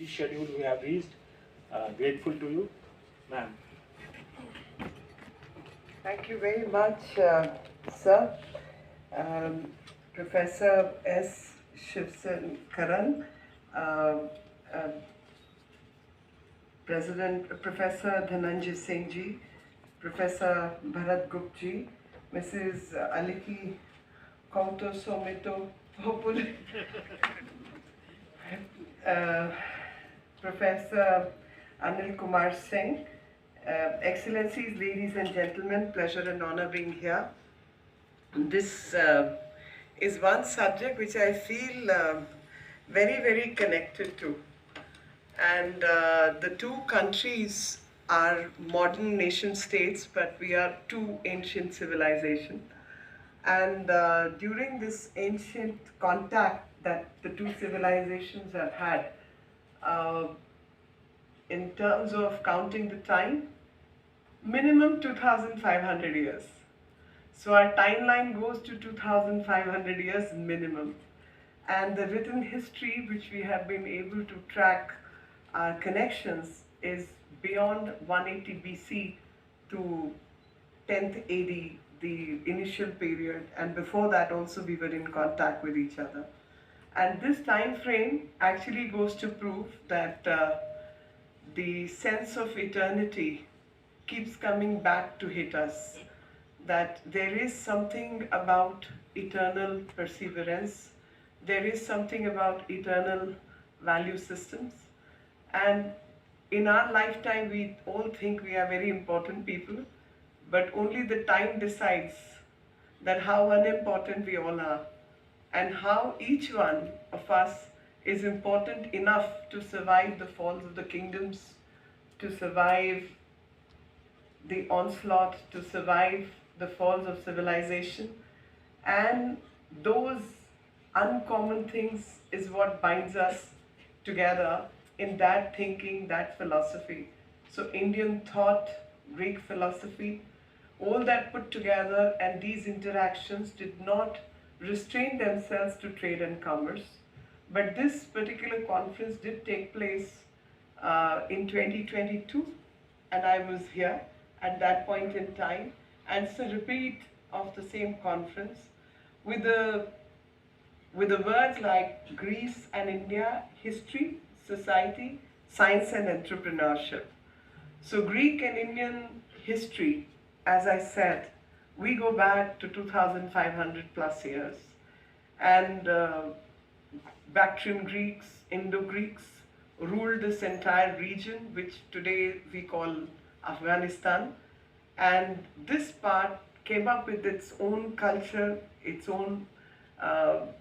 schedule we have reached. Grateful to you, ma'am. Thank you very much, sir. Professor S. Shivsankaran, uh, uh, Professor Dhananjay Singh ji, Professor Bharat Gupta, Mrs. Aliki Kauto Somito Populi, Professor Anil Kumar Singh, Excellencies, ladies and gentlemen, pleasure and honor being here. This is one subject which I feel very, very connected to. And the two countries are modern nation states, but we are two ancient civilizations. And during this ancient contact that the two civilizations have had, uh, in terms of counting the time, minimum 2,500 years. So our timeline goes to 2,500 years minimum. And the written history which we have been able to track our connections is beyond 180 BC to 10th AD, the initial period, and before that also we were in contact with each other. And this time frame actually goes to prove that the sense of eternity keeps coming back to hit us, that there is something about eternal perseverance, there is something about eternal value systems, and in our lifetime we all think we are very important people, but only the time decides that how unimportant we all are, and how each one of us is important enough to survive the falls of the kingdoms, to survive the onslaught, to survive the falls of civilization. And those uncommon things is what binds us together in that thinking, that philosophy. So Indian thought, Greek philosophy, all that put together, and these interactions did not restrain themselves to trade and commerce. But this particular conference did take place in 2022, and I was here at that point in time, and it's a repeat of the same conference with the words like Greece and India, history, society, science and entrepreneurship. So Greek and Indian history, as I said, we go back to 2,500 plus years. And Bactrian Greeks, Indo-Greeks ruled this entire region, which today we call Afghanistan. And this part came up with its own culture, its own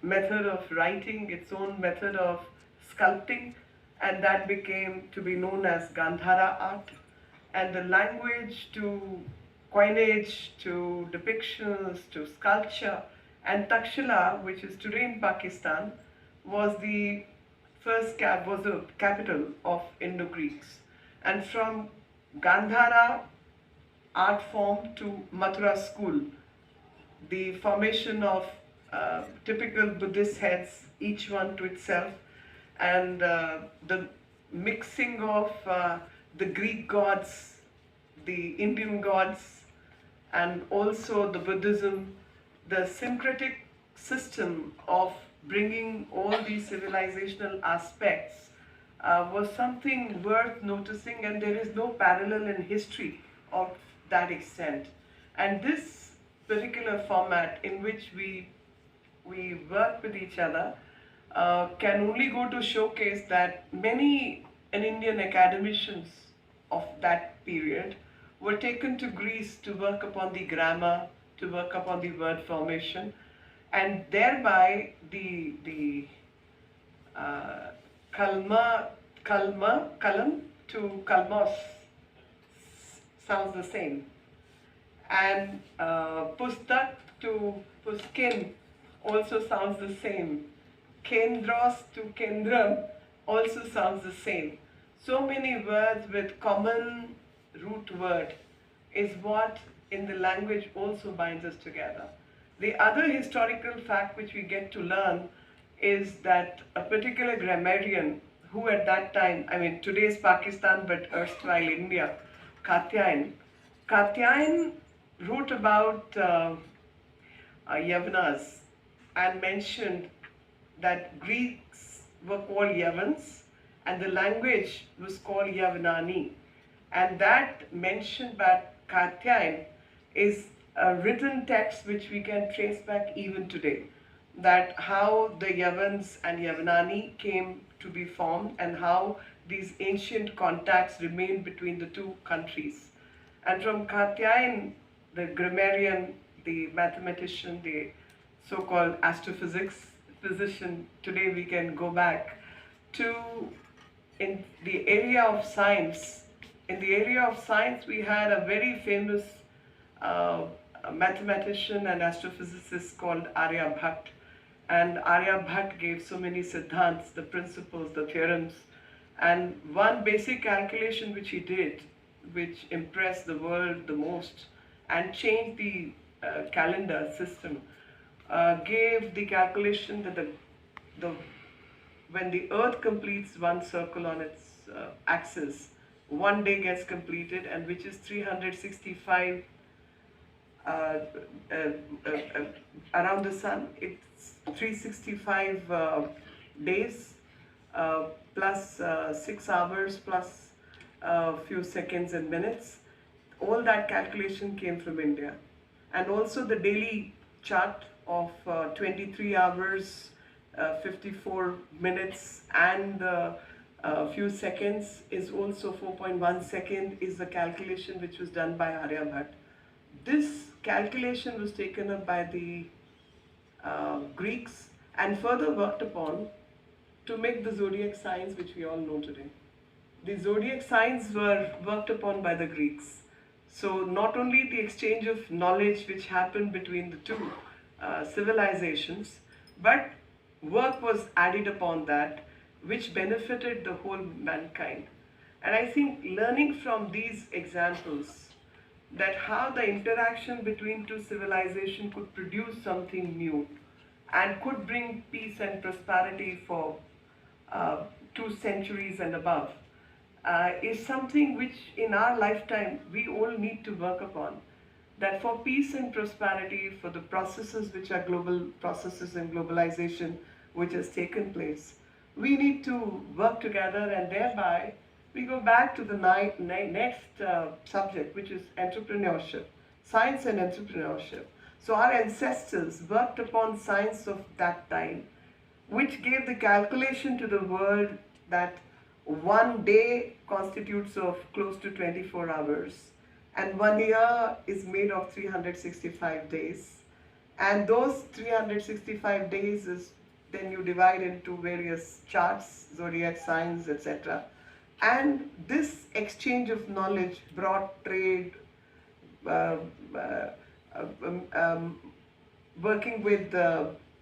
method of writing, its own method of sculpting, and that became to be known as Gandhara art. And the language to coinage, to depictions, to sculpture, and Takshila, which is today in Pakistan, was the capital of Indo-Greeks. And from Gandhara art form to Mathura school, the formation of typical Buddhist heads, each one to itself, and the mixing of the Greek gods, the Indian gods, and also the Buddhism, the syncretic system of bringing all these civilizational aspects was something worth noticing, and there is no parallel in history of that extent. And this particular format in which we work with each other can only go to showcase that many Indian academicians of that period were taken to Greece to work upon the grammar, to work upon the word formation, and thereby the kalam to kalmos sounds the same, and pustak to puskin also sounds the same. Kendros to kendram also sounds the same. So many words with common root word is what in the language also binds us together. The other historical fact which we get to learn is that a particular grammarian who at that time, I mean today's Pakistan but erstwhile India, Katyayan. Katyayan wrote about Yavanas and mentioned that Greeks were called Yavans and the language was called Yavanani. And that mentioned by Katyayan is a written text which we can trace back even today. That how the Yavans and Yavanani came to be formed and how these ancient contacts remained between the two countries. And from Katyayan, the grammarian, the mathematician, the so-called astrophysics physician, today we can go back to in the area of science. In the area of science, we had a very famous uh, mathematician and astrophysicist called Aryabhat. And Aryabhat gave so many siddhants, the principles, the theorems. And one basic calculation which he did, which impressed the world the most and changed the calendar system, gave the calculation that the when the earth completes one circle on its axis, one day gets completed, and which is 365 uh, uh, uh, uh, around the sun. It's 365 days plus 6 hours plus a few seconds and minutes. All that calculation came from India. And also the daily chart of 23 hours, 54 minutes and a few seconds is also 4.1 second is the calculation which was done by Aryabhat. This calculation was taken up by the Greeks and further worked upon to make the zodiac signs which we all know today. The zodiac signs were worked upon by the Greeks. So not only the exchange of knowledge which happened between the two civilizations, but work was added upon that which benefited the whole mankind. And I think learning from these examples that how the interaction between two civilizations could produce something new and could bring peace and prosperity for 2 centuries and above is something which in our lifetime we all need to work upon. That for peace and prosperity, for the processes which are global processes and globalization which has taken place, we need to work together, and thereby we go back to the next subject, which is entrepreneurship, science and entrepreneurship. So our ancestors worked upon science of that time, which gave the calculation to the world that one day constitutes of close to 24 hours and 1 year is made of 365 days, and those 365 days is then you divide into various charts, zodiac signs, etc. And this exchange of knowledge brought trade, uh, uh, um, working with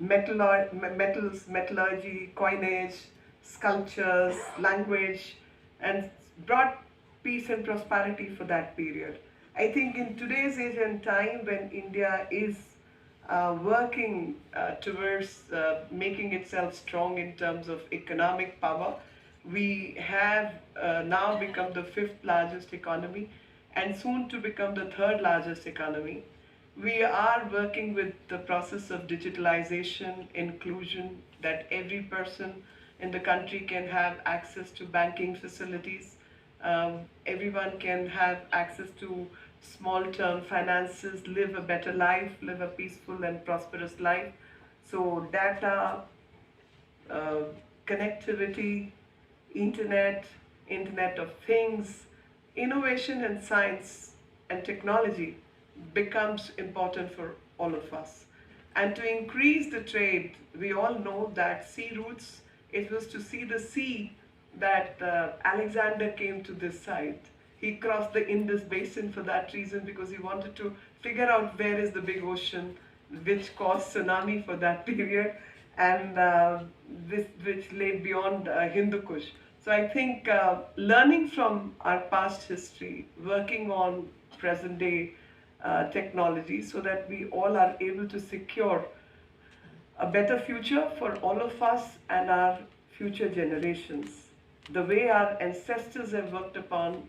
metals, metallurgy, coinage, sculptures, language, and brought peace and prosperity for that period. I think in today's age and time when India is working towards making itself strong in terms of economic power, we have now become the fifth largest economy and soon to become the third largest economy. We are working with the process of digitalization, inclusion, that every person in the country can have access to banking facilities. Everyone can have access to small-term finances, live a better life, live a peaceful and prosperous life. So data, uh, connectivity, internet, internet of things, innovation and science and technology becomes important for all of us. And to increase the trade, we all know that sea routes, it was to see the sea that Alexander came to this side. He crossed the Indus Basin for that reason, because he wanted to figure out where is the big ocean which caused tsunami for that period, and which lay beyond Hindu Kush. So I think learning from our past history, working on present day technology so that we all are able to secure a better future for all of us and our future generations. the way our ancestors have worked upon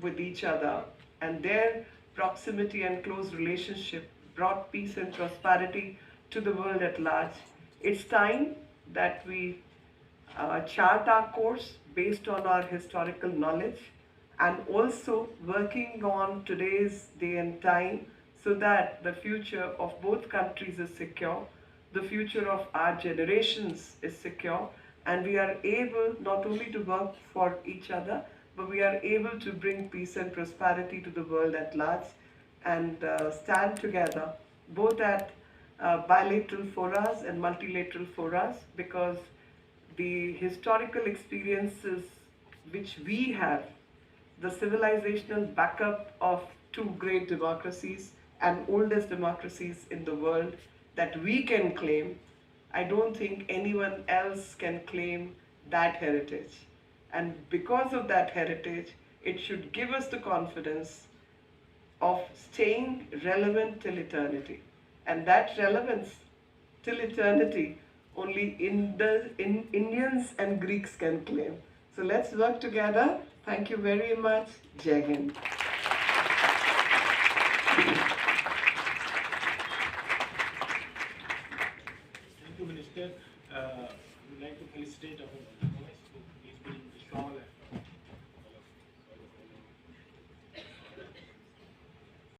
with each other, and their proximity and close relationship brought peace and prosperity to the world at large. It's time that we chart our course based on our historical knowledge and also working on today's day and time so that the future of both countries is secure, the future of our generations is secure, and we are able not only to work for each other, but we are able to bring peace and prosperity to the world at large and stand together both at bilateral forums and multilateral forums, because the historical experiences which we have, the civilizational backup of two great democracies and oldest democracies in the world that we can claim, I don't think anyone else can claim that heritage. And because of that heritage, it should give us the confidence of staying relevant till eternity. And that relevance till eternity only in Indians and Greeks can claim. So let's work together. Thank you very much. Jai Hind. Thank you, Minister. We'd like to felicitate our voice. He's been strong